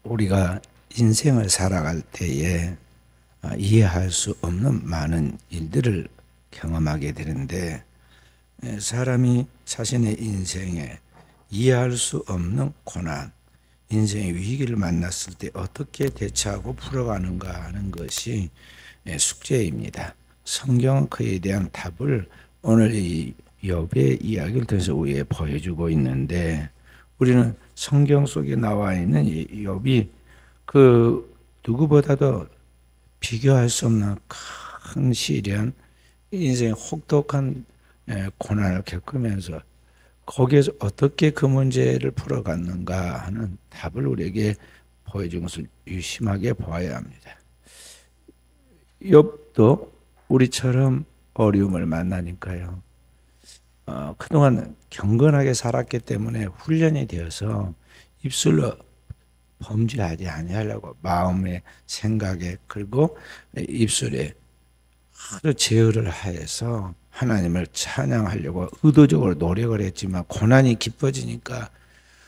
우리가 인생을 살아갈 때에 이해할 수 없는 많은 일들을 경험하게 되는데, 사람이 자신의 인생에 이해할 수 없는 고난, 인생의 위기를 만났을 때 어떻게 대처하고 풀어가는가 하는 것이 숙제입니다. 성경은 그에 대한 답을 오늘 이 욥의 이야기를 통해서 우리에게 보여주고 있는데, 우리는 성경 속에 나와 있는 이 욥이 그 누구보다도 비교할 수 없는 큰 시련, 인생의 혹독한 고난을 겪으면서 거기에서 어떻게 그 문제를 풀어갔는가 하는 답을 우리에게 보여준 것을 유심하게 보아야 합니다. 욥도 우리처럼 어려움을 만나니까요. 그동안 경건하게 살았기 때문에 훈련이 되어서 입술로 범죄하지 아니하려고 마음의 생각에 그리고 입술에 하루 제어를 하여서 하나님을 찬양하려고 의도적으로 노력을 했지만 고난이 깊어지니까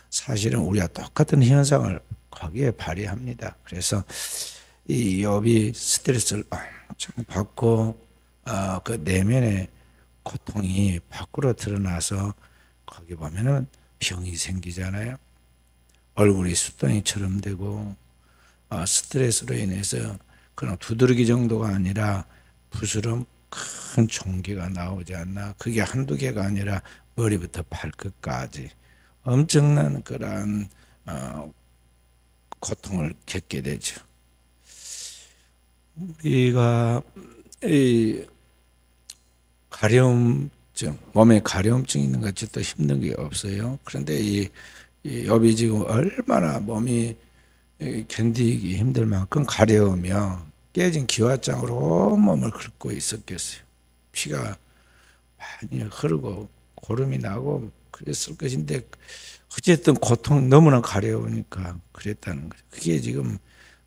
사실은 우리와 똑같은 현상을 거기에 발휘합니다. 그래서 이 욥이 스트레스를 엄청 받고 그 내면의 고통이 밖으로 드러나서 거기 보면은 병이 생기잖아요. 얼굴이 숫덩이처럼 되고 스트레스로 인해서 그냥 두드러기 정도가 아니라 부스럼 큰 종기가 나오지 않나. 그게 한두 개가 아니라 머리부터 발끝까지 엄청난 그러한 고통을 겪게 되죠. 우리가 이 가려움증, 몸에 가려움증이 있는 것 같이 또 힘든 게 없어요. 그런데 이 욥이 지금 얼마나 몸이 견디기 힘들 만큼 가려우며 깨진 기와장으로 온몸을 긁고 있었겠어요. 피가 많이 흐르고 고름이 나고 그랬을 것인데 어쨌든 고통 너무나 가려우니까 그랬다는 거죠. 그게 지금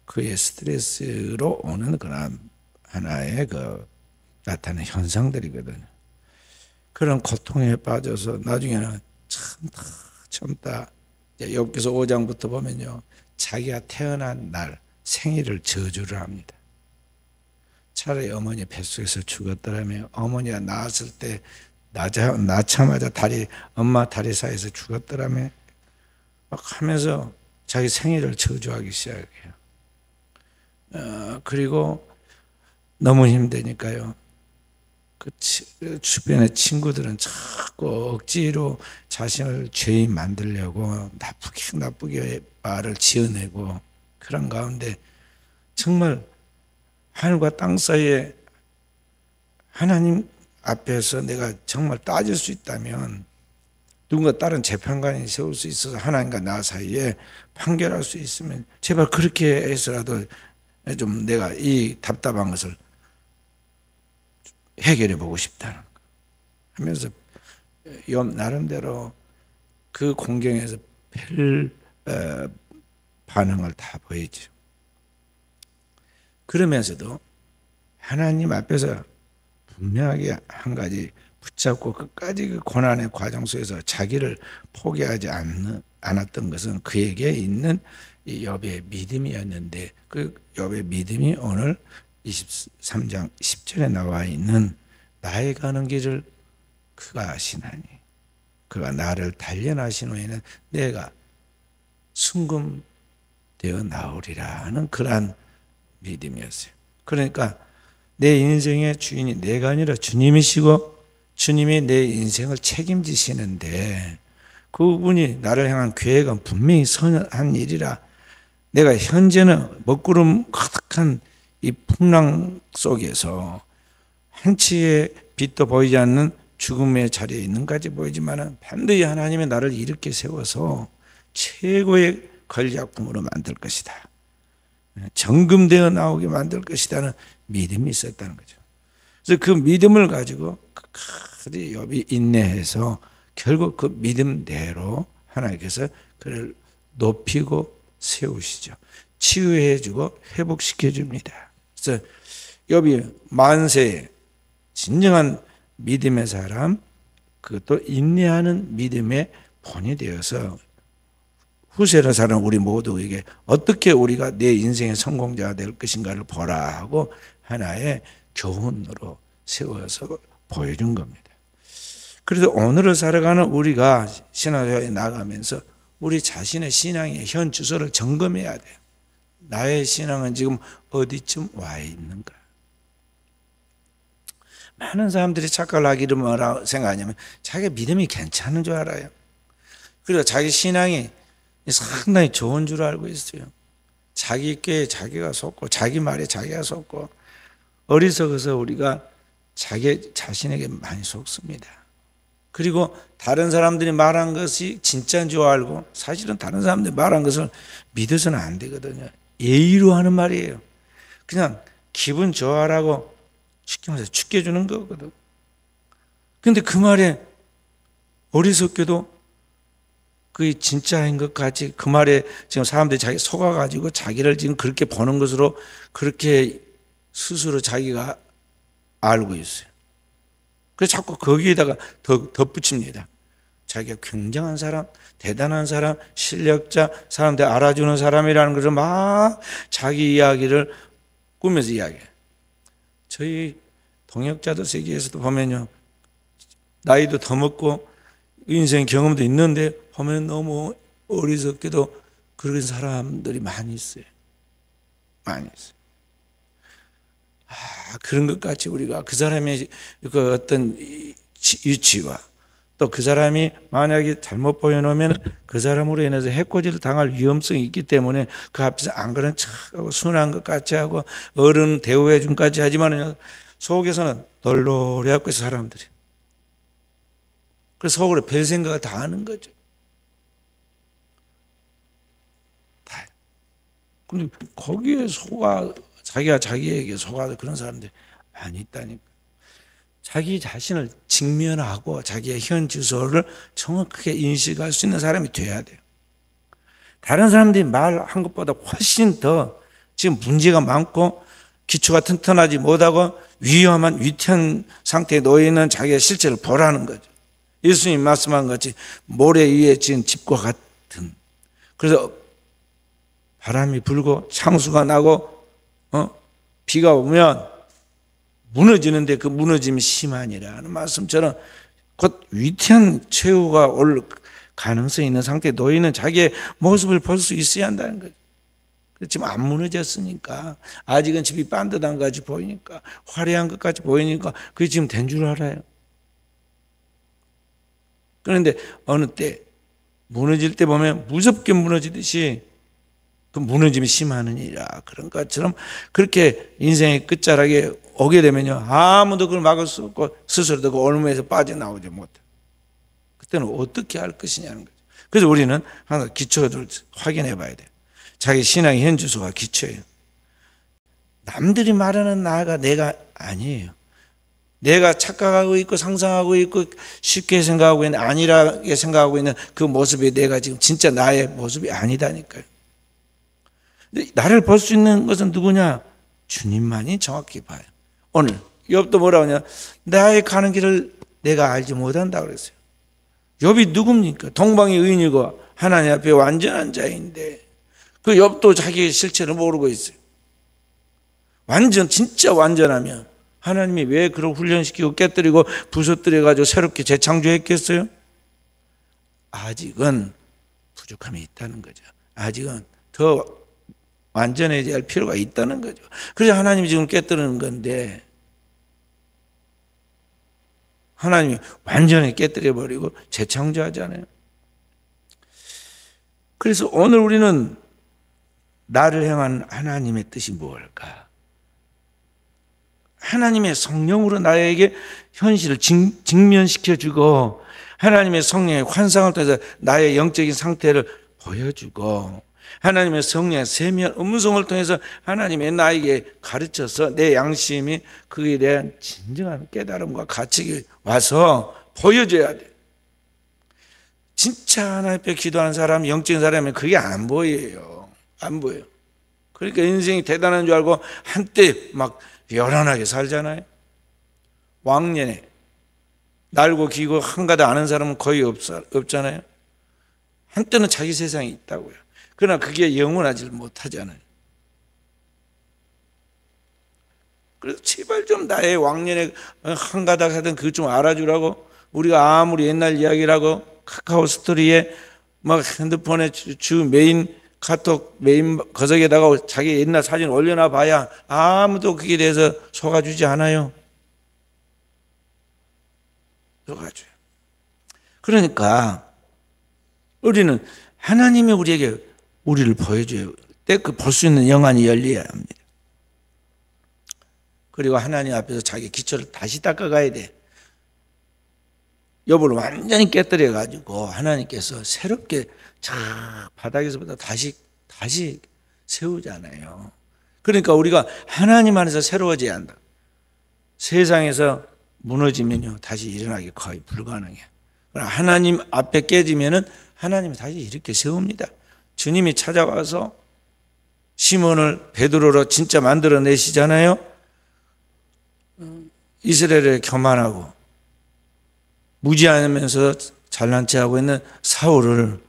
그의 스트레스로 오는 그런 하나의 나타나는 현상들이거든요. 그런 고통에 빠져서 나중에는 참다 욥기서 5장부터 보면요, 자기가 태어난 날 생일을 저주를 합니다. 차라리 어머니 뱃속에서 죽었더라면, 어머니가 낳았을 때 낳자마자 엄마 다리 사이에서 죽었더라면 막 하면서 자기 생일을 저주하기 시작해요. 그리고 너무 힘드니까요, 주변의 친구들은 자꾸 억지로 자신을 죄인 만들려고 나쁘게 말을 지어내고, 그런 가운데 정말 하늘과 땅 사이에 하나님 앞에서 내가 정말 따질 수 있다면, 누군가 다른 재판관이 세울 수 있어서 하나님과 나 사이에 판결할 수 있으면 제발 그렇게 해서라도 좀 내가 이 답답한 것을 해결해 보고 싶다는 거 하면서 욥 나름대로 그 공경에서 별 반응을 다 보이죠. 그러면서도 하나님 앞에서 분명하게 한 가지 붙잡고 끝까지 그 고난의 과정 속에서 자기를 포기하지 않았던 것은 그에게 있는 이 욥의 믿음이었는데, 그 욥의 믿음이 오늘 23장 10절에 나와 있는 나의 가는 길을 그가 아시나니 그가 나를 단련하신 후에는 내가 순금되어 나오리라 하는 그러한 믿음이었어요. 그러니까 내 인생의 주인이 내가 아니라 주님이시고 주님이 내 인생을 책임지시는데, 그분이 나를 향한 계획은 분명히 선한 일이라, 내가 현재는 먹구름 가득한 이 풍랑 속에서 한치의 빛도 보이지 않는 죽음의 자리에 있는까지 보이지만 반드시 하나님이 나를 일으켜 세워서 최고의 권리작품으로 만들 것이다, 정금되어 나오게 만들 것이라는 믿음이 있었다는 거죠. 그래서 그 믿음을 가지고 끝까지 욥이 인내해서 결국 그 믿음대로 하나님께서 그를 높이고 세우시죠. 치유해주고 회복시켜줍니다. 그래서 욥이 만세에 진정한 믿음의 사람, 그것도 인내하는 믿음의 본이 되어서 후세를 사는 우리 모두에게 어떻게 우리가 내 인생의 성공자가 될 것인가를 보라 하고 하나의 교훈으로 세워서 보여준 겁니다. 그래서 오늘을 살아가는 우리가 신앙생활에 나가면서 우리 자신의 신앙의 현 주소를 점검해야 돼요. 나의 신앙은 지금 어디쯤 와 있는가? 많은 사람들이 착각을 하기를 뭐라고 생각하냐면 자기 믿음이 괜찮은 줄 알아요. 그리고 자기 신앙이 상당히 좋은 줄 알고 있어요. 자기 꾀에 자기가 속고 자기 말에 자기가 속고 어리석어서 우리가 자기 자신에게 많이 속습니다. 그리고 다른 사람들이 말한 것이 진짜인 줄 알고 사실은 다른 사람들이 말한 것을 믿어서는 안 되거든요. 예의로 하는 말이에요. 그냥 기분 좋아라고 쉽게 말해서 죽게 주는 거거든. 그런데 그 말에 어리석게도 그게 진짜인 것 같이 그 말에 지금 사람들이 자기 속아가지고 자기를 지금 그렇게 보는 것으로 그렇게 스스로 자기가 알고 있어요. 그래서 자꾸 거기에다가 더 덧붙입니다. 자기가 굉장한 사람, 대단한 사람, 실력자, 사람들 알아주는 사람이라는 것을 막 자기 이야기를 꾸면서 이야기해요. 저희 동역자들 세계에서도 보면요, 나이도 더 먹고 인생 경험도 있는데 보면 너무 어리석게도 그런 사람들이 많이 있어요. 많이 있어요. 그런 것 같이 우리가 그 사람의 그 어떤 위치와 또 그 사람이 만약에 잘못 보여놓으면 그 사람으로 인해서 해코지를 당할 위험성이 있기 때문에 그 앞에서 안 그런 척하고 순한 것 같이 하고 어른 대우해 준 것까지 하지만 속에서는 널널해갖고 있어 사람들이. 그래서 속으로 별 생각을 다 하는 거죠. 다. 근데 거기에 속아 자기가 자기에게 속아서 그런 사람들이 많이 있다니까. 자기 자신을 직면하고 자기의 현 주소를 정확하게 인식할 수 있는 사람이 돼야 돼요. 다른 사람들이 말한 것보다 훨씬 더 지금 문제가 많고 기초가 튼튼하지 못하고 위험한 위태한 상태에 놓여 있는 자기의 실체를 보라는 거죠. 예수님 말씀한 것이 모래 위에 지은 집과 같은. 그래서 바람이 불고 창수가 나고 비가 오면 무너지는데 그 무너짐이 심하니라는 말씀처럼 곧 위태한 최후가 올 가능성이 있는 상태에 놓이는 자기의 모습을 볼 수 있어야 한다는 거죠. 지금 안 무너졌으니까 아직은 집이 반듯한 것 같이 보이니까 화려한 것 같이 보이니까 그게 지금 된 줄 알아요. 그런데 어느 때 무너질 때 보면 무섭게 무너지듯이 그 무너짐이 심하느니라 그런 것처럼 그렇게 인생의 끝자락에 오게 되면요 아무도 그걸 막을 수 없고 스스로도 그 올무에서 빠져나오지 못해. 그때는 어떻게 할 것이냐는 거죠. 그래서 우리는 항상 기초를 확인해 봐야 돼요. 자기 신앙의 현 주소가 기초예요. 남들이 말하는 나가 내가 아니에요. 내가 착각하고 있고 상상하고 있고 쉽게 생각하고 있는 아니라게 생각하고 있는 그 모습이 내가 지금 진짜 나의 모습이 아니다니까요. 나를 볼 수 있는 것은 누구냐? 주님만이 정확히 봐요. 오늘 욥도 뭐라고 하냐? 나의 가는 길을 내가 알지 못한다 그랬어요. 욥이 누굽니까? 동방의 의인이고 하나님 앞에 완전한 자인데 그 욥도 자기의 실체를 모르고 있어요. 진짜 완전하면 하나님이 왜 그걸 훈련시키고 깨뜨리고 부서뜨려가지고 새롭게 재창조했겠어요? 아직은 부족함이 있다는 거죠. 아직은 더 완전해져야 할 필요가 있다는 거죠. 그래서 하나님이 지금 깨뜨리는 건데 하나님이 완전히 깨뜨려버리고 재창조하잖아요. 그래서 오늘 우리는 나를 향한 하나님의 뜻이 무엇일까? 하나님의 성령으로 나에게 현실을 직면시켜주고 하나님의 성령의 환상을 통해서 나의 영적인 상태를 보여주고 하나님의 성령의 세미한 음성을 통해서 하나님의 나에게 가르쳐서 내 양심이 그에 대한 진정한 깨달음과 가책이 와서 보여줘야 돼. 진짜 하나님 앞에 기도하는 사람, 영적인 사람은 그게 안 보여요. 안 보여요. 그러니까 인생이 대단한 줄 알고 한때 막 요란하게 살잖아요. 왕년에 날고 기고 한가닥 아는 사람은 거의 없잖아요. 한때는 자기 세상이 있다고요. 그러나 그게 영원하지 못하잖아요. 그래서 제발 좀 나의 왕년에 한 가닥 하던 그것 좀 알아주라고. 우리가 아무리 옛날 이야기라고 카카오 스토리에 막 핸드폰에 주 메인 카톡 메인 거석에다가 자기 옛날 사진 올려놔 봐야 아무도 거기에 대해서 속아주지 않아요. 속아줘요. 그러니까 우리는 하나님이 우리에게 우리를 보여줘요. 때 그 볼 수 있는 영안이 열려야 합니다. 그리고 하나님 앞에서 자기 기초를 다시 닦아가야 돼. 여부를 완전히 깨뜨려 가지고 하나님께서 새롭게 쫙 바닥에서부터 다시 세우잖아요. 그러니까 우리가 하나님 안에서 새로워져야 한다. 세상에서 무너지면요 다시 일어나기 거의 불가능해요. 하나님 앞에 깨지면은 하나님이 다시 이렇게 세웁니다. 주님이 찾아와서 시몬을 베드로로 진짜 만들어내시잖아요. 이스라엘에 교만하고 무지하면서 잘난 체하고 있는 사울을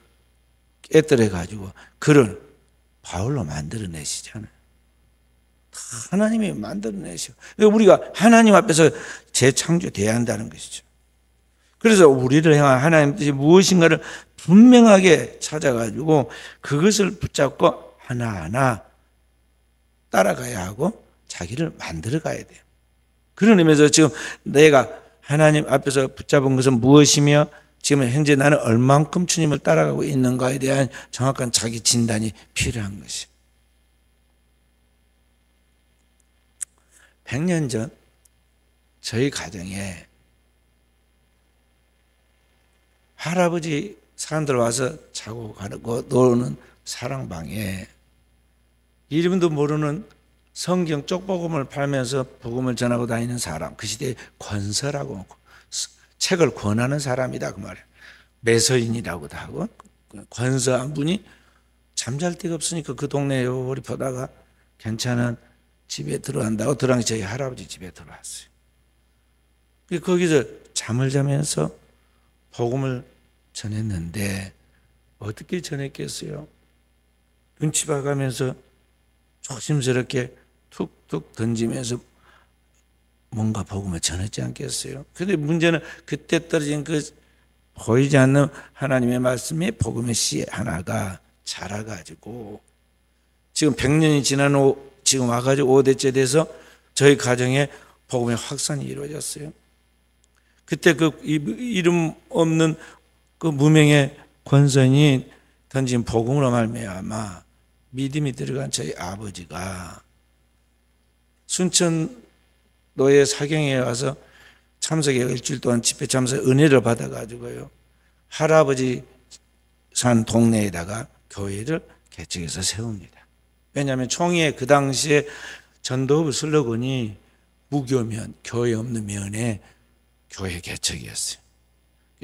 깨뜨려 가지고 그를 바울로 만들어내시잖아요. 하나님이 만들어내시고 우리가 하나님 앞에서 재창조돼야 한다는 것이죠. 그래서 우리를 향한 하나님 뜻이 무엇인가를 분명하게 찾아가지고 그것을 붙잡고 하나하나 따라가야 하고 자기를 만들어 가야 돼요. 그런 의미에서 지금 내가 하나님 앞에서 붙잡은 것은 무엇이며 지금 현재 나는 얼만큼 주님을 따라가고 있는가에 대한 정확한 자기 진단이 필요한 것이에요. 100년 전 저희 가정에 할아버지 사람들 와서 자고 가고 노는 사랑방에 이름도 모르는 성경 쪽복음을 팔면서 복음을 전하고 다니는 사람, 그 시대에 권서라고 책을 권하는 사람이다 그 말이에요. 매서인이라고도 하고 권서 한 분이 잠잘 데가 없으니까 그 동네에 요리 보다가 괜찮은 집에 들어간다고 들어가니 저희 할아버지 집에 들어왔어요. 거기서 잠을 자면서 복음을 전했는데 어떻게 전했겠어요? 눈치 봐가면서 조심스럽게 툭툭 던지면서 뭔가 복음을 전했지 않겠어요? 그런데 문제는 그때 떨어진 그 보이지 않는 하나님의 말씀이 복음의 씨 하나가 자라가지고 지금 100년이 지난 지금 와가지고 5대째 돼서 저희 가정에 복음의 확산이 이루어졌어요. 그때 그 이름 없는 그 무명의 권선이 던진 복음으로 말미암아 믿음이 들어간 저희 아버지가 순천노예 사경에 와서 참석해 일주일 동안 집회 참석 은혜를 받아가지고요 할아버지 산 동네에다가 교회를 개척해서 세웁니다. 왜냐하면 총회의 그 당시에 전도부 슬로건이 무교면 교회 없는 면에 교회 개척이었어요.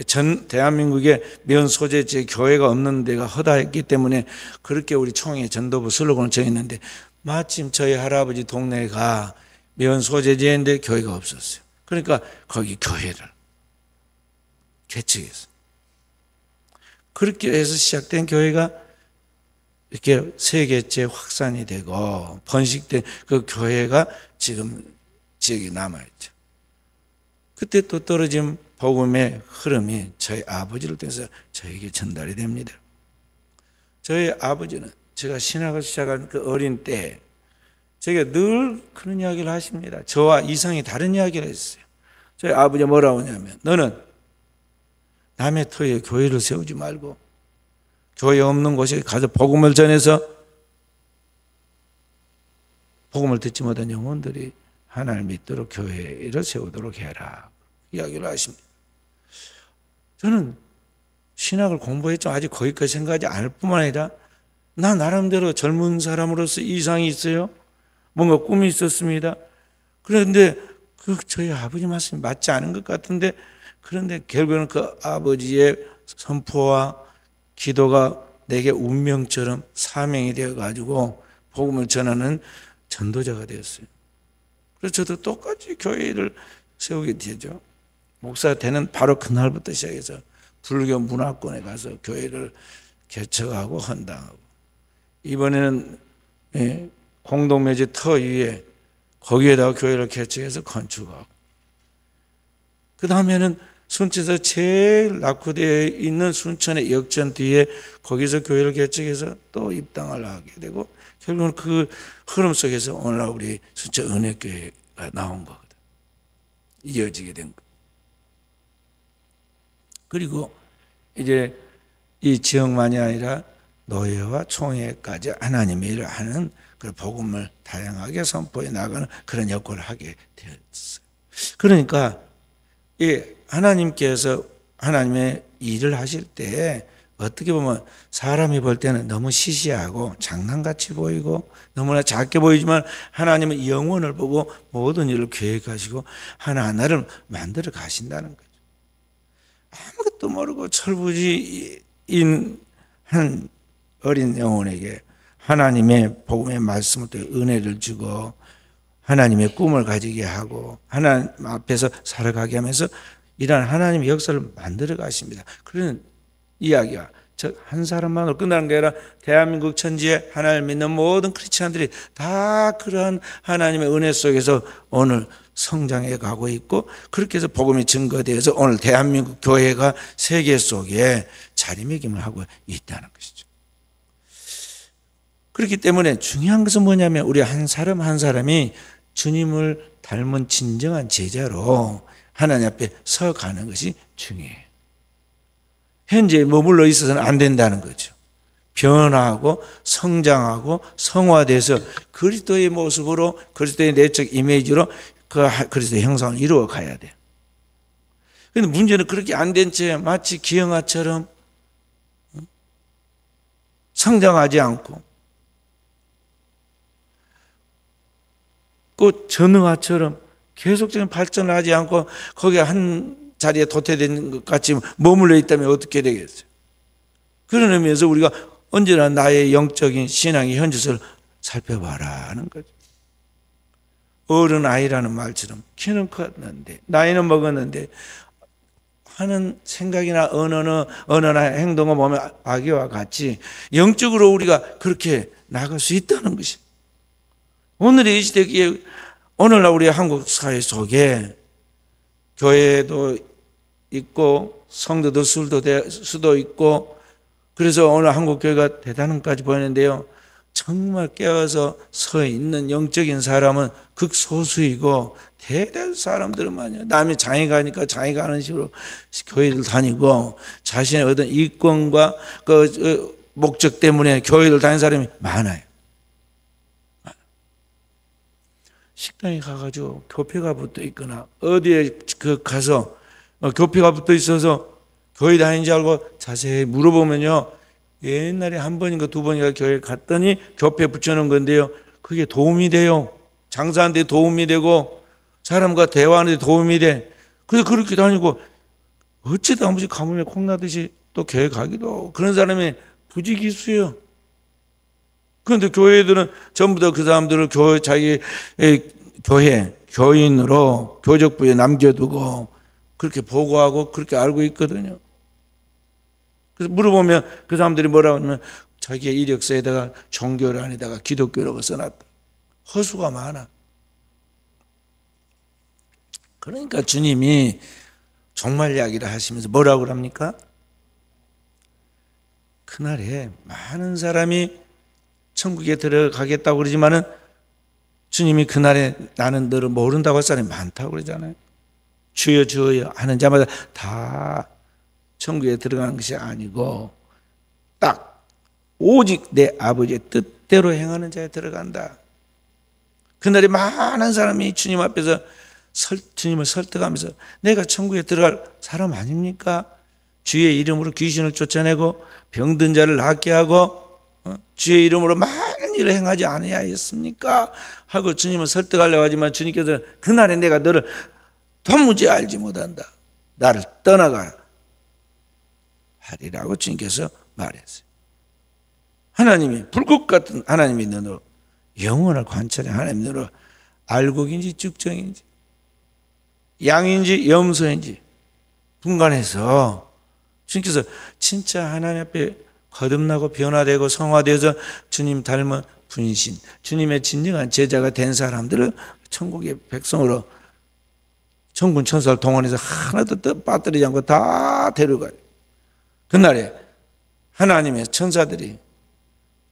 전 대한민국에 면 소재지에 교회가 없는 데가 허다했기 때문에 그렇게 우리 총회 전도부 슬로건을 정했는데 마침 저희 할아버지 동네가 면 소재지인데 교회가 없었어요. 그러니까 거기 교회를 개척했어요. 그렇게 해서 시작된 교회가 이렇게 세계째 확산이 되고 번식된 그 교회가 지금 지역에 남아있죠. 그때 또 떨어진 복음의 흐름이 저희 아버지를 통해서 저에게 전달이 됩니다. 저희 아버지는 제가 신학을 시작한 그 어린 때 제가 늘 그런 이야기를 하십니다. 저와 이상이 다른 이야기를 했어요. 저희 아버지가 뭐라고 하냐면 너는 남의 터에 교회를 세우지 말고 교회 없는 곳에 가서 복음을 전해서 복음을 듣지 못한 영혼들이 하나님을 믿도록 교회를 세우도록 해라. 이야기를 하십니다. 저는 신학을 공부했지만 아직 거기까지 생각하지 않을 뿐만 아니라 나 나름대로 젊은 사람으로서 이상이 있어요. 뭔가 꿈이 있었습니다. 그런데 그 저희 아버지 말씀이 맞지 않은 것 같은데 그런데 결국에는 그 아버지의 선포와 기도가 내게 운명처럼 사명이 되어가지고 복음을 전하는 전도자가 되었어요. 그래서 저도 똑같이 교회를 세우게 되죠. 목사 되는 바로 그날부터 시작해서 불교 문화권에 가서 교회를 개척하고 헌당하고, 이번에는 공동묘지 터 위에 거기에다가 교회를 개척해서 건축하고, 그 다음에는 순천에서 제일 낙후되어 있는 순천의 역전 뒤에 거기서 교회를 개척해서 또 입당을 하게 되고, 결국은 그 흐름 속에서 오늘날 우리 순천 은혜교회가 나온 거거든. 이어지게 된 거. 그리고 이제 이 지역만이 아니라 노예와 총회까지 하나님의 일을 하는 그 복음을 다양하게 선포해 나가는 그런 역할을 하게 되었어요. 그러니까 이 하나님께서 하나님의 일을 하실 때 어떻게 보면 사람이 볼 때는 너무 시시하고 장난같이 보이고 너무나 작게 보이지만, 하나님은 영혼을 보고 모든 일을 계획하시고 하나하나를 만들어 가신다는 거죠. 아무것도 모르고 철부지인 한 어린 영혼에게 하나님의 복음의 말씀을 또 은혜를 주고 하나님의 꿈을 가지게 하고 하나님 앞에서 살아가게 하면서 이러한 하나님의 역사를 만들어 가십니다. 그런 이야기가 즉 한 사람만으로 끝나는 게 아니라 대한민국 천지에 하나님을 믿는 모든 크리스찬들이 다 그러한 하나님의 은혜 속에서 오늘 성장해 가고 있고, 그렇게 해서 복음이 증거되어서 오늘 대한민국 교회가 세계 속에 자리매김을 하고 있다는 것이죠. 그렇기 때문에 중요한 것은 뭐냐면 우리 한 사람 한 사람이 주님을 닮은 진정한 제자로 하나님 앞에 서가는 것이 중요해요. 현재에 머물러 있어서는 안 된다는 거죠. 변화하고 성장하고 성화돼서 그리스도의 모습으로, 그리스도의 내적 이미지로 그 그리스도의 형상을 이루어 가야 돼요. 그런데 문제는 그렇게 안 된 채 마치 기형아처럼 성장하지 않고 그 전응아처럼 계속적인 발전을 하지 않고 거기에 한 자리에 도태된 것 같이 머물러 있다면 어떻게 되겠어요? 그런 의미에서 우리가 언제나 나의 영적인 신앙의 현실을 살펴봐라 하는 거죠. 어른아이라는 말처럼 키는 컸는데 나이는 먹었는데 하는 생각이나 언어나 행동을 보면 아기와 같이 영적으로 우리가 그렇게 나갈 수 있다는 것이, 오늘의 이 시대에 오늘날 우리 한국 사회 속에 교회도 있고 성도도 수도 있고, 그래서 오늘 한국 교회가 대단한까지 보이는데요, 정말 깨어서 서 있는 영적인 사람은 극소수이고 대다수 사람들은만요, 남이 장애 가니까 장애 가는 식으로 교회를 다니고 자신의 어떤 이권과 그 목적 때문에 교회를 다니는 사람이 많아요. 식당에 가가지고 교표가 붙어 있거나 어디에 가서 교표가 붙어 있어서 교회 다니는지 알고 자세히 물어보면요, 옛날에 한 번인가 두 번인가 교회 갔더니 교표 붙여놓은 건데요, 그게 도움이 돼요. 장사하는 데 도움이 되고 사람과 대화하는 데 도움이 돼. 그래서 그렇게 다니고 어쩌다 한 번씩 가뭄에 콩나듯이 또 교회 가기도 하고 그런 사람이 부지기수예요. 그런데 교회들은 전부 다 그 사람들을 자기 교회 교인으로 교적부에 남겨두고 그렇게 보고하고 그렇게 알고 있거든요. 그래서 물어보면 그 사람들이 뭐라고 하면 자기의 이력서에다가 종교를 안에다가 기독교라고 써놨다. 허수가 많아. 그러니까 주님이 종말 이야기를 하시면서 뭐라고 그럽니까? 그날에 많은 사람이 천국에 들어가겠다고 그러지만은 주님이 그날에 나는 너를 모른다고 할 사람이 많다고 그러잖아요. 주여 주여 하는 자마다 다 천국에 들어가는 것이 아니고 딱 오직 내 아버지의 뜻대로 행하는 자에 들어간다. 그날에 많은 사람이 주님 앞에서 주님을 설득하면서 내가 천국에 들어갈 사람 아닙니까? 주의 이름으로 귀신을 쫓아내고 병든 자를 낫게 하고 주의 이름으로 많은 일을 행하지 아니하였습니까? 하고 주님을 설득하려고 하지만 주님께서는 그날에 내가 너를 도무지 알지 못한다. 나를 떠나가라 하리라고 주님께서 말했어요. 하나님이 불꽃 같은 하나님의 눈으로 영혼을 관찰해 하나님의 눈으로 알곡인지 쭉정인지 양인지 염소인지 분간해서 주님께서 진짜 하나님 앞에 거듭나고 변화되고 성화되어서 주님 닮은 분신, 주님의 진정한 제자가 된 사람들을 천국의 백성으로 천군 천사를 동원해서 하나도 빠뜨리지 않고 다 데려가요. 그날에 하나님의 천사들이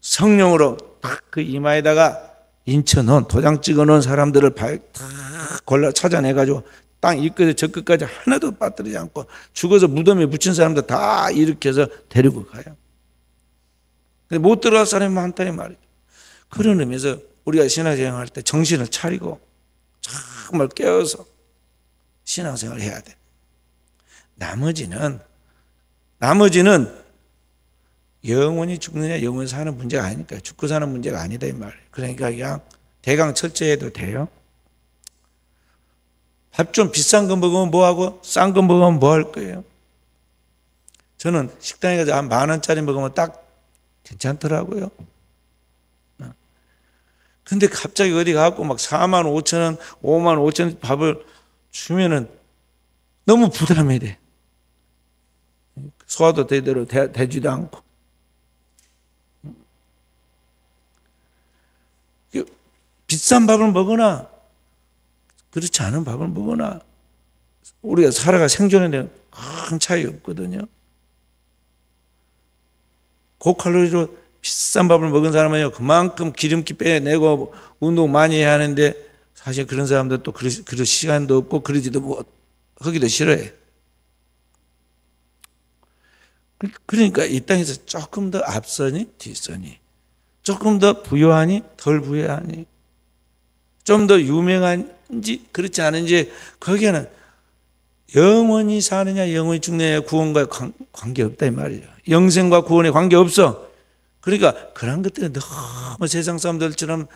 성령으로 딱 그 이마에다가 인쳐놓은, 도장 찍어놓은 사람들을 다 골라 찾아내가지고 땅 이 끝에 저 끝까지 하나도 빠뜨리지 않고 죽어서 무덤에 묻힌 사람들 다 일으켜서 데리고 가요. 근데 못 들어갈 사람이 많다 이 말이죠. 그런 의미에서 우리가 신앙생활 할 때 정신을 차리고 정말 깨어서 신앙생활을 해야 돼. 나머지는 영원히 죽느냐 영원히 사는 문제가 아니니까, 죽고 사는 문제가 아니다 이 말이에요. 그러니까 그냥 대강 철저해도 돼요. 밥 좀 비싼 거 먹으면 뭐하고 싼 거 먹으면 뭐 할 거예요? 저는 식당에 가서 한 10,000원짜리 먹으면 딱 괜찮더라고요. 근데 갑자기 어디 가고 막 45,000원, 55,000원 밥을 주면은 너무 부담이 돼. 소화도 제대로 되지도 않고. 비싼 밥을 먹으나 그렇지 않은 밥을 먹으나 우리가 살아가 생존에 큰 차이 없거든요. 고칼로리로 비싼 밥을 먹은 사람은요, 그만큼 기름기 빼내고 운동 많이 해야 하는데, 사실 그런 사람들 또 그럴 시간도 없고 그러지도 뭐 하기도 싫어해. 그러니까 이 땅에서 조금 더 앞서니 뒤서니, 조금 더 부유하니 덜 부유하니, 좀 더 유명한지 그렇지 않은지, 거기에는 영원히 사느냐 영원히 죽느냐 구원과 관계없다 이 말이에요. 영생과 구원에 관계없어. 그러니까 그런 것들은 너무 세상 사람들처럼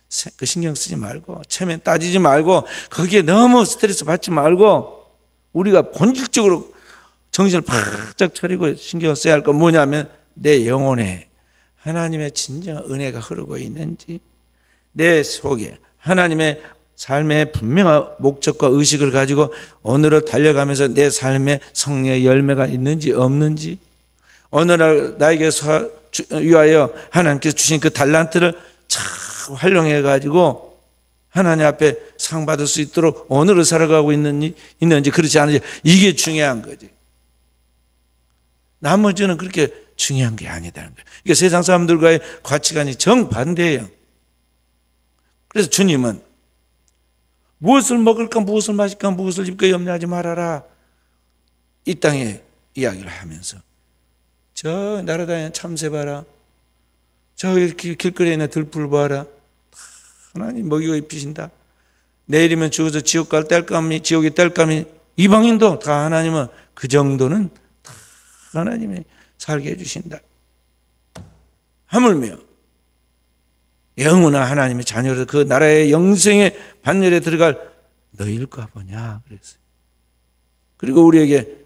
신경 쓰지 말고, 체면 따지지 말고, 거기에 너무 스트레스 받지 말고, 우리가 본질적으로 정신을 바짝 차리고 신경 써야 할 건 뭐냐면, 내 영혼에 하나님의 진정한 은혜가 흐르고 있는지, 내 속에 하나님의 삶의 분명한 목적과 의식을 가지고 오늘을 달려가면서 내 삶의 성령의 열매가 있는지 없는지, 오늘날 나에게 위하여 하나님께서 주신 그 달란트를 잘 활용해 가지고 하나님 앞에 상 받을 수 있도록 오늘을 살아가고 있는지 그렇지 않은지, 이게 중요한 거지. 나머지는 그렇게 중요한 게 아니다는 거예요. 그러니까 세상 사람들과의 가치관이 정반대예요. 그래서 주님은 무엇을 먹을까, 무엇을 마실까, 무엇을 입을까 염려하지 말아라, 이 땅에 이야기를 하면서, 저 날아다니는 참새 봐라, 저 길거리에 있는 들풀 봐라, 하나님 먹이고 입히신다. 내일이면 죽어서 지옥 갈 땔감이, 지옥의 땔감이 이방인도 다 하나님은 그 정도는 다 하나님이 살게 해주신다. 하물며 영원한 하나님의 자녀로 그 나라의 영생의 반열에 들어갈 너희일까 보냐 그랬어요. 그리고 우리에게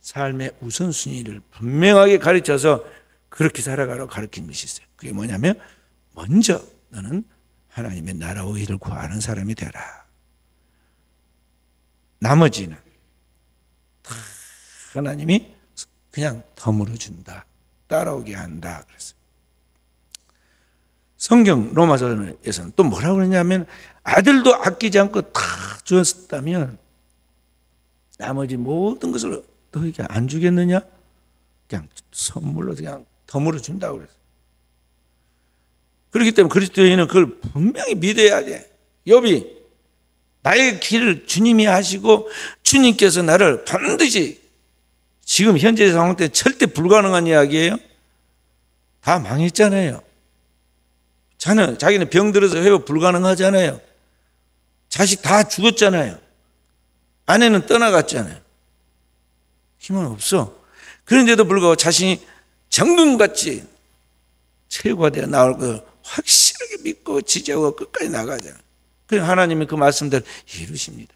삶의 우선순위를 분명하게 가르쳐서 그렇게 살아가라고 가르친 것이 있어요. 그게 뭐냐면, 먼저 너는 하나님의 나라와 의를 구하는 사람이 되라. 나머지는 다 하나님이 그냥 덤으로 준다, 따라오게 한다 그랬어요. 성경 로마서에서는 또 뭐라고 그러냐면, 아들도 아끼지 않고 다 주었다면 나머지 모든 것을 너에게 안 주겠느냐? 그냥 선물로 그냥 덤으로 준다고 그랬어요. 그렇기 때문에 그리스도인은 그걸 분명히 믿어야 돼. 욥이 나의 길을 주님이 하시고 주님께서 나를 반드시, 지금 현재 상황 때 절대 불가능한 이야기예요. 다 망했잖아요. 자기는 병들어서 회복 불가능하잖아요. 자식 다 죽었잖아요. 아내는 떠나갔잖아요. 힘은 없어. 그런데도 불구하고 자신이 정금같이 최고가 나올 거 확실하게 믿고 지지하고 끝까지 나가잖아요. 그래서 하나님이 그 말씀대로 이루십니다.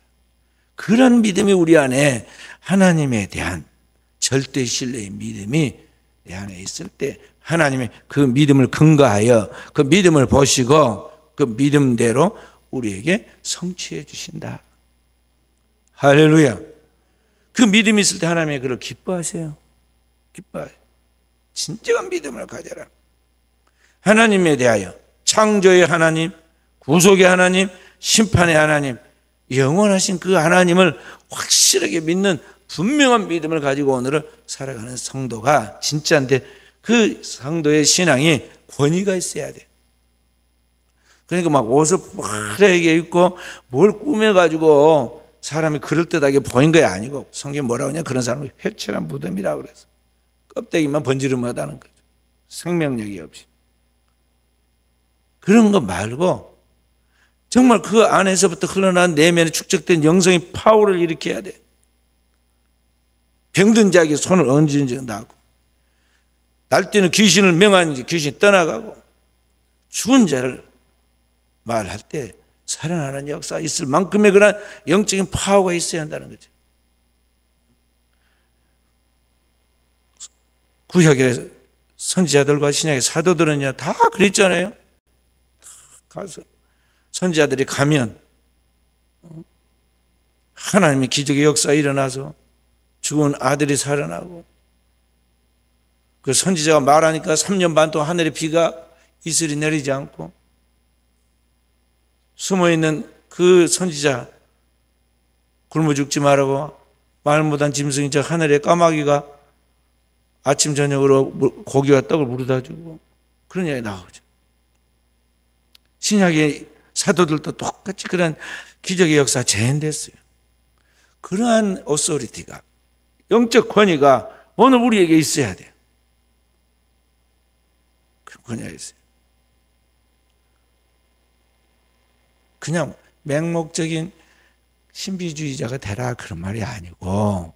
그런 믿음이 우리 안에, 하나님에 대한 절대 신뢰의 믿음이 내 안에 있을 때, 하나님의 그 믿음을 근거하여 그 믿음을 보시고 그 믿음대로 우리에게 성취해 주신다. 할렐루야. 그 믿음이 있을 때 하나님의 그를 기뻐하세요. 기뻐해요. 진정한 믿음을 가져라. 하나님에 대하여 창조의 하나님, 구속의 하나님, 심판의 하나님, 영원하신 그 하나님을 확실하게 믿는 분명한 믿음을 가지고 오늘을 살아가는 성도가 진짜인데, 그 성도의 신앙이 권위가 있어야 돼. 그러니까 막 옷을 화려하게 입고 뭘 꾸며가지고 사람이 그럴듯하게 보인 게 아니고, 성경이 뭐라고 하냐, 그런 사람을 회칠한 무덤이라고 그래서 껍데기만 번지르르하다는 거죠. 생명력이 없이. 그런 거 말고 정말 그 안에서부터 흘러난 내면에 축적된 영성의 파워를 일으켜야 돼. 병든 자에게 손을 얹은 적 나고, 날뛰는 귀신을 명한 귀신이 떠나가고, 죽은 자를 말할 때 살아나는 역사가 있을 만큼의 그런 영적인 파워가 있어야 한다는 거죠. 구약의 선지자들과 신약의 사도들은요, 다 그랬잖아요. 가서 선지자들이 가면 하나님의 기적의 역사가 일어나서 죽은 아들이 살아나고, 그 선지자가 말하니까 3년 반 동안 하늘에 비가 이슬이 내리지 않고, 숨어있는 그 선지자 굶어 죽지 말라고 말 못한 짐승인 저 하늘에 까마귀가 아침 저녁으로 고기와 떡을 물어다 주고, 그런 이야기 나오죠. 신약의 사도들도 똑같이 그런 기적의 역사 재현됐어요. 그러한 오소리티가, 영적 권위가 오늘 우리에게 있어야 돼요. 그런 권위가 있어요. 그냥 맹목적인 신비주의자가 되라 그런 말이 아니고,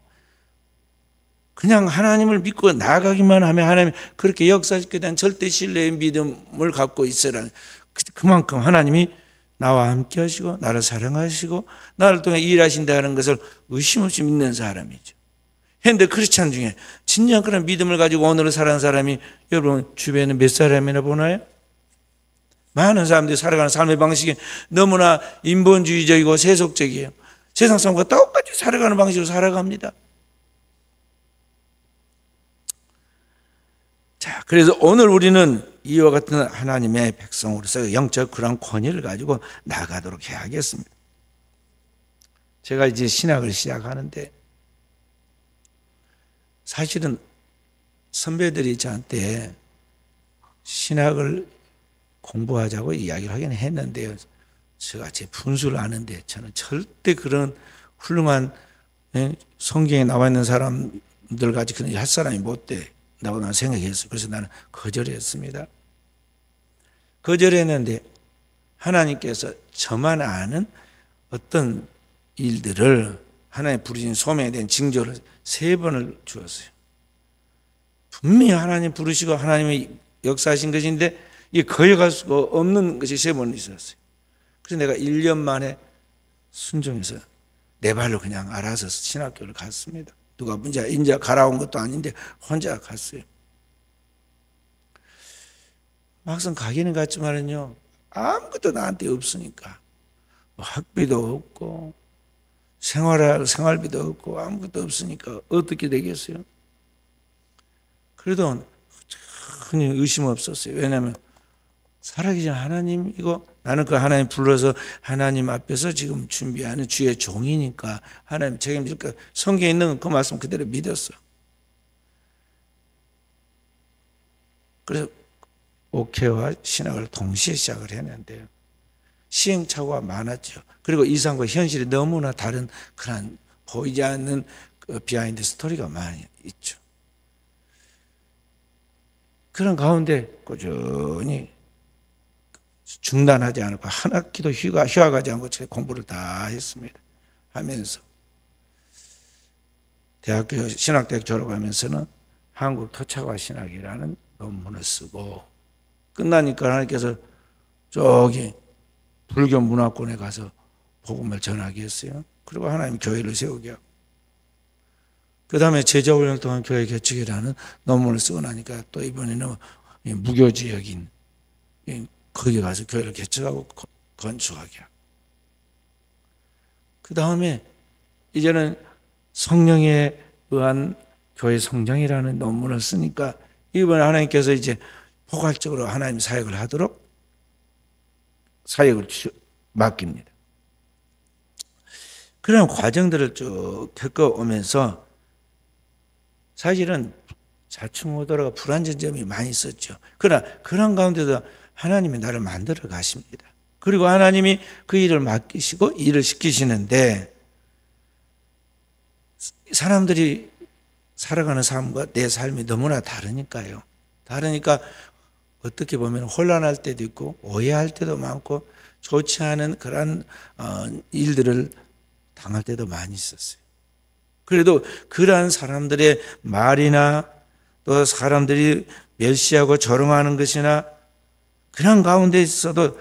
그냥 하나님을 믿고 나아가기만 하면 하나님 그렇게 역사시키게 된 절대 신뢰의 믿음을 갖고 있으라. 그만큼 하나님이 나와 함께 하시고 나를 사랑하시고 나를 통해 일하신다는 것을 의심 없이 믿는 사람이죠. 현대 크리스찬 중에 진정한 그런 믿음을 가지고 오늘을 살아가는 사람이 여러분 주변에 몇 사람이나 보나요? 많은 사람들이 살아가는 삶의 방식이 너무나 인본주의적이고 세속적이에요. 세상 사람과 똑같이 살아가는 방식으로 살아갑니다. 자, 그래서 오늘 우리는 이와 같은 하나님의 백성으로서 영적 그런 권위를 가지고 나가도록 해야겠습니다. 제가 이제 신학을 시작하는데, 사실은 선배들이 저한테 신학을 공부하자고 이야기를 하긴 했는데요, 제가 제 분수를 아는데 저는 절대 그런 훌륭한 성경에 나와 있는 사람들 같이 그런 할 사람이 못 된다고 나는 생각했어요. 그래서 나는 거절했습니다. 거절했는데 하나님께서 저만 아는 어떤 일들을 하나님 부르신 소명에 대한 징조를 3번을 주었어요. 분명히 하나님 부르시고 하나님의 역사하신 것인데 이게 거역할 수가 없는 것이 3번 있었어요. 그래서 내가 1년 만에 순종해서 내 발로 그냥 알아서 신학교를 갔습니다. 누가 인자 가라온 것도 아닌데 혼자 갔어요. 막상 가기는 갔지만은요, 아무것도 나한테 없으니까 뭐 학비도 없고 생활비도 없고 아무것도 없으니까 어떻게 되겠어요? 그래도 전혀 의심 없었어요. 왜냐하면 살아계신 하나님이고 나는 그 하나님 불러서 하나님 앞에서 지금 준비하는 주의 종이니까 하나님 책임질 거, 성경에 있는 그 말씀 그대로 믿었어. 그래서 옥회와 신학을 동시에 시작을 했는데요, 시행착오가 많았죠. 그리고 이상과 현실이 너무나 다른 그런 보이지 않는 그 비하인드 스토리가 많이 있죠. 그런 가운데 꾸준히 중단하지 않고 한 학기도 휴학하지 않고 제 공부를 다 했습니다. 하면서 대학교 신학대학 졸업하면서는 한국 토착화 신학이라는 논문을 쓰고, 끝나니까 하나님께서 저기 불교 문화권에 가서 복음을 전하게 했어요. 그리고 하나님 교회를 세우게 하고, 그 다음에 제자훈련을 통한 교회 개척이라는 논문을 쓰고 나니까 또 이번에는 무교지역인 거기 가서 교회를 개척하고 건축하게 하고, 그 다음에 이제는 성령에 의한 교회 성장이라는 논문을 쓰니까 이번에 하나님께서 이제 포괄적으로 하나님 사역을 하도록 사역을 맡깁니다. 그런 과정들을 쭉 겪어오면서 사실은 좌충우돌하고 불안전 점이 많이 있었죠. 그러나 그런 가운데도 하나님이 나를 만들어 가십니다. 그리고 하나님이 그 일을 맡기시고 일을 시키시는데 사람들이 살아가는 삶과 내 삶이 너무나 다르니까요. 다르니까 어떻게 보면 혼란할 때도 있고 오해할 때도 많고 좋지 않은 그런 일들을 당할 때도 많이 있었어요. 그래도 그러한 사람들의 말이나 또 사람들이 멸시하고 조롱하는 것이나 그런 가운데 있어도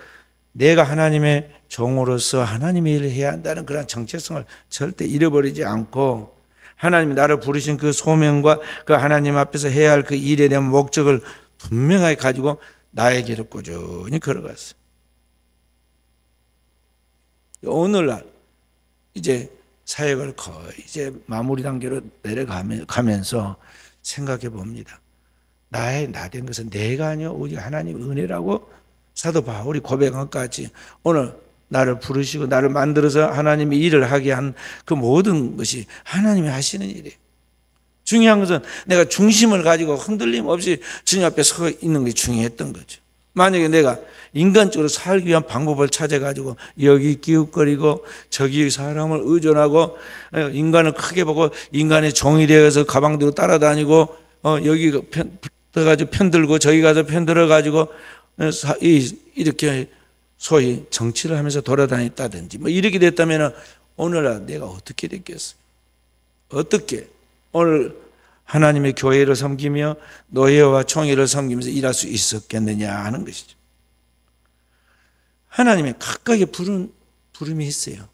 내가 하나님의 종으로서 하나님의 일을 해야 한다는 그런 정체성을 절대 잃어버리지 않고 하나님이 나를 부르신 그 소명과 그 하나님 앞에서 해야 할 그 일에 대한 목적을 분명하게 가지고 나의 길을 꾸준히 걸어갔어요. 오늘날 이제 사역을 거의 이제 마무리 단계로 내려가면서 생각해 봅니다. 나 된 것은 내가 아니요 오직 하나님 은혜라고 사도 바울이 고백한 것까지 오늘 나를 부르시고 나를 만들어서 하나님이 일을 하게 한 그 모든 것이 하나님이 하시는 일이에요. 중요한 것은 내가 중심을 가지고 흔들림 없이 주님 앞에 서 있는 게 중요했던 거죠. 만약에 내가 인간적으로 살기 위한 방법을 찾아가지고 여기 기웃거리고 저기 사람을 의존하고 인간을 크게 보고 인간의 종이 되어서 가방 들고 따라다니고 여기 붙어가지고 편들고 저기 가서 편들어가지고 이렇게 소위 정치를 하면서 돌아다녔다든지 뭐 이렇게 됐다면 오늘날 내가 어떻게 됐겠어요? 어떻게 오늘 하나님의 교회를 섬기며 노예와 총회를 섬기면서 일할 수 있었겠느냐 하는 것이죠. 하나님의 각각의 부름이 있어요.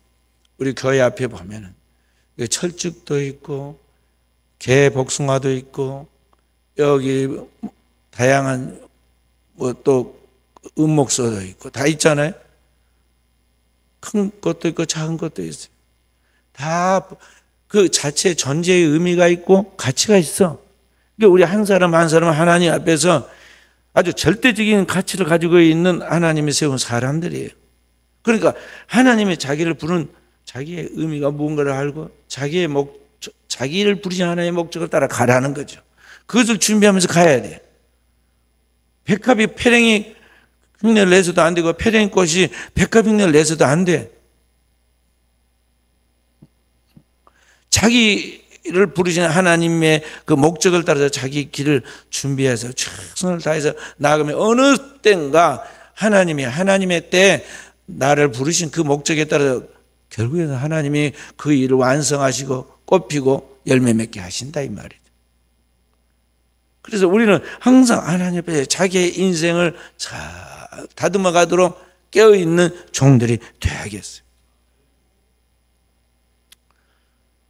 우리 교회 앞에 보면은 철쭉도 있고 개 복숭아도 있고 여기 다양한 뭐 또 은목서도 있고 다 있잖아요. 큰 것도 있고 작은 것도 있어요. 다 그 자체 존재의 의미가 있고 가치가 있어. 그러니까 우리 한 사람 한 사람 하나님 앞에서 아주 절대적인 가치를 가지고 있는 하나님이 세운 사람들이에요. 그러니까 하나님의 자기를 부른 자기의 의미가 무언가를 알고 자기를 부르신 하나님의 목적을 따라 가라는 거죠. 그것을 준비하면서 가야 돼. 백합이 페랭이 흉내를 내서도 안 되고 페랭이 꽃이 백합 흉내를 내서도 안 돼. 자기를 부르신 하나님의 그 목적을 따라서 자기 길을 준비해서 최선을 다해서 나아가면 어느 때인가 하나님의 때 나를 부르신 그 목적에 따라서 결국에는 하나님이 그 일을 완성하시고 꽃피고 열매 맺게 하신다 이 말이죠. 그래서 우리는 항상 하나님 앞에 자기의 인생을 잘 다듬어 가도록 깨어있는 종들이 되어야겠어요.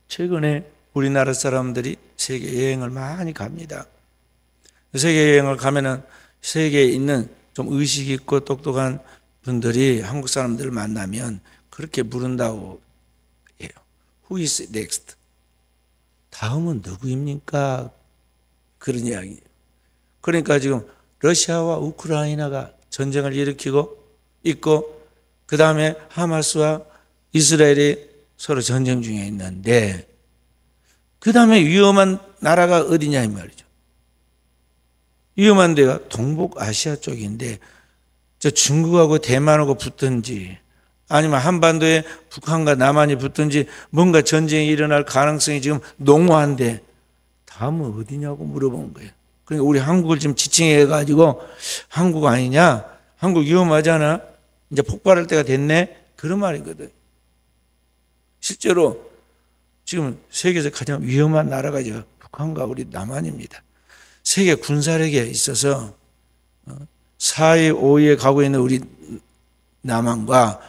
최근에 우리나라 사람들이 세계 여행을 많이 갑니다. 세계 여행을 가면은 세계에 있는 좀 의식 있고 똑똑한 분들이 한국 사람들을 만나면 그렇게 부른다고 해요. Who is next? 다음은 누구입니까? 그런 이야기예요. 그러니까 지금 러시아와 우크라이나가 전쟁을 일으키고 있고 그 다음에 하마스와 이스라엘이 서로 전쟁 중에 있는데 그 다음에 위험한 나라가 어디냐 이 말이죠. 위험한 데가 동북아시아 쪽인데 저 중국하고 대만하고 붙든지 아니면 한반도에 북한과 남한이 붙든지 뭔가 전쟁이 일어날 가능성이 지금 농후한데 다음은 어디냐고 물어본 거예요. 그러니까 우리 한국을 지금 지칭해가지고 한국 아니냐? 한국 위험하잖아? 이제 폭발할 때가 됐네? 그런 말이거든. 실제로 지금 세계에서 가장 위험한 나라가 이제 북한과 우리 남한입니다. 세계 군사력에 있어서 4위, 5위에 가고 있는 우리 남한과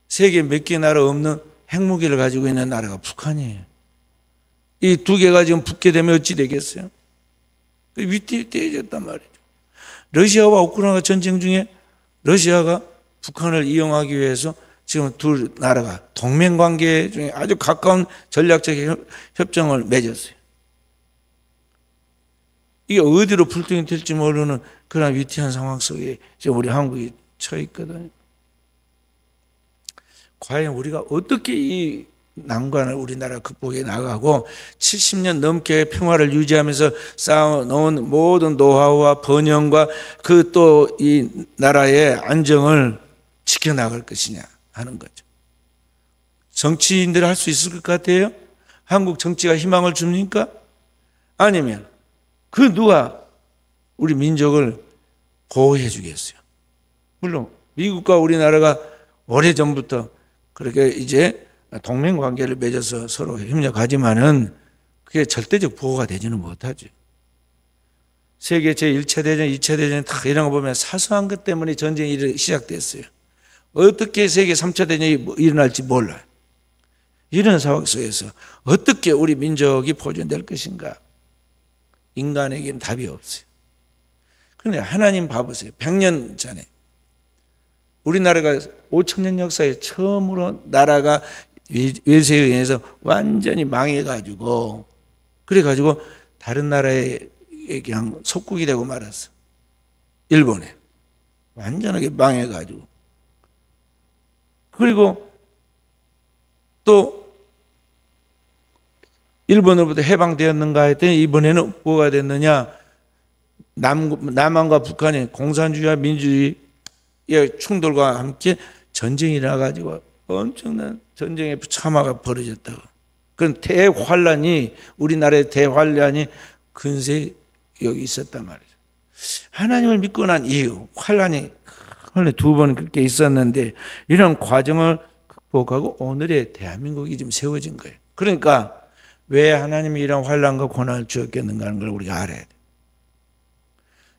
세계 몇 개 나라 없는 핵무기를 가지고 있는 나라가 북한이에요. 이 두 개가 지금 붙게 되면 어찌 되겠어요? 위태해졌단 말이죠. 러시아와 우크라이나 전쟁 중에 러시아가 북한을 이용하기 위해서 지금 두 나라가 동맹관계 중에 아주 가까운 전략적 협정을 맺었어요. 이게 어디로 불똥이 튈지 모르는 그런 위태한 상황 속에 지금 우리 한국이 처해 있거든요. 과연 우리가 어떻게 이 난관을 우리나라 극복해 나가고 70년 넘게 평화를 유지하면서 쌓아놓은 모든 노하우와 번영과 그 또 이 나라의 안정을 지켜나갈 것이냐 하는 거죠. 정치인들이 할 수 있을 것 같아요? 한국 정치가 희망을 줍니까? 아니면 그 누가 우리 민족을 보호해 주겠어요? 물론 미국과 우리나라가 오래전부터 그렇게 이제 동맹관계를 맺어서 서로 협력하지만은 그게 절대적 보호가 되지는 못하죠. 세계 제1차 대전, 2차 대전 다 이런 거 보면 사소한 것 때문에 전쟁이 시작됐어요. 어떻게 세계 3차 대전이 일어날지 몰라요. 이런 상황 속에서 어떻게 우리 민족이 보존될 것인가? 인간에게는 답이 없어요. 그런데 하나님 봐보세요. 100년 전에 우리나라가 5천년 역사에 처음으로 나라가 외세에 의해서 완전히 망해가지고 그래가지고 다른 나라에 그냥 속국이 되고 말았어. 일본에 완전하게 망해가지고 그리고 또 일본으로부터 해방되었는가 했더니 이번에는 뭐가 됐느냐? 남한과 북한의 공산주의와 민주주의의 충돌과 함께 전쟁이 일어나가지고 엄청난 전쟁의 참화가 벌어졌다고. 그런 대환란이 우리나라의 대환란이 근세 여기 있었단 말이죠. 하나님을 믿고 난 이후 환란이 두 번 그렇게 있었는데 이런 과정을 극복하고 오늘의 대한민국이 지금 세워진 거예요. 그러니까 왜 하나님이 이런 환란과 고난을 주었겠는가 하는 걸 우리가 알아야 돼.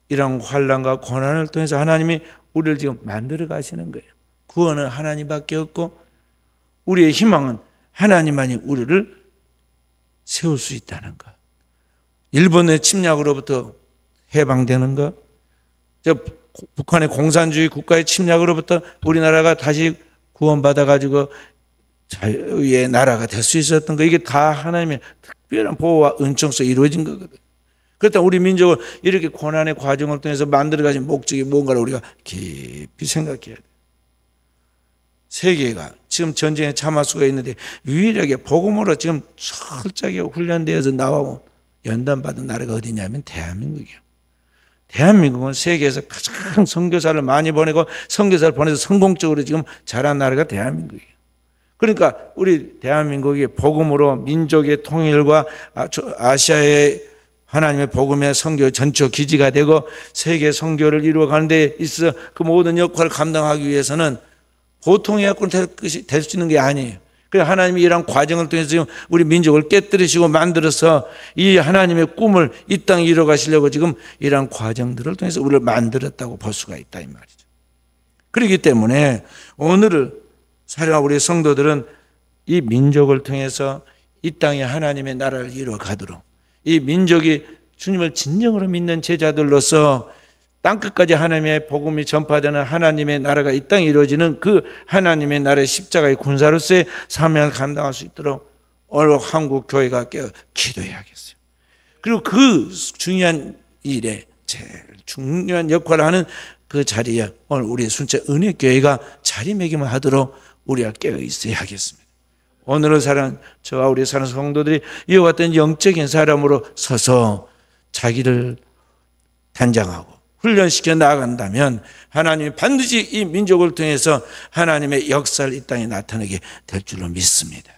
이런 환란과 고난을 통해서 하나님이 우리를 지금 만들어 가시는 거예요. 구원은 하나님밖에 없고 우리의 희망은 하나님만이 우리를 세울 수 있다는 것. 일본의 침략으로부터 해방되는 것, 북한의 공산주의 국가의 침략으로부터 우리나라가 다시 구원받아가지고 자유의 나라가 될 수 있었던 거, 이게 다 하나님의 특별한 보호와 은총 속에 이루어진 거거든. 그렇다면 우리 민족을 이렇게 고난의 과정을 통해서 만들어가신 목적이 뭔가를 우리가 깊이 생각해야 돼. 세계가 지금 전쟁에 참할 수가 있는데 유일하게 복음으로 지금 철저하게 훈련되어서 나오고 연단받은 나라가 어디냐면 대한민국이에요. 대한민국은 세계에서 가장 선교사를 많이 보내고 선교사를 보내서 성공적으로 지금 자란 나라가 대한민국이에요. 그러니까 우리 대한민국이 복음으로 민족의 통일과 아시아의 하나님의 복음의 선교 전초 기지가 되고 세계 선교를 이루어가는 데 있어 그 모든 역할을 감당하기 위해서는 보통의 약군 될 수 있는 게 아니에요. 그래서 하나님이 이런 과정을 통해서 지금 우리 민족을 깨뜨리시고 만들어서 이 하나님의 꿈을 이 땅에 이뤄가시려고 지금 이런 과정들을 통해서 우리를 만들었다고 볼 수가 있다 이 말이죠. 그렇기 때문에 오늘을 살아가는 우리 성도들은 이 민족을 통해서 이 땅에 하나님의 나라를 이루어가도록 이 민족이 주님을 진정으로 믿는 제자들로서 땅끝까지 하나님의 복음이 전파되는 하나님의 나라가 이 땅에 이루어지는 그 하나님의 나라의 십자가의 군사로서의 사명을 감당할 수 있도록 오늘 한국 교회가 깨어 기도해야겠어요. 그리고 그 중요한 일에 제일 중요한 역할을 하는 그 자리에 오늘 우리 순체 은혜교회가 자리매김을 하도록 우리가 깨어 있어야 하겠습니다. 오늘을 사는 저와 우리 사는 성도들이 이와 같은 영적인 사람으로 서서 자기를 단장하고 훈련시켜 나아간다면 하나님이 반드시 이 민족을 통해서 하나님의 역사를 이 땅에 나타내게 될 줄로 믿습니다.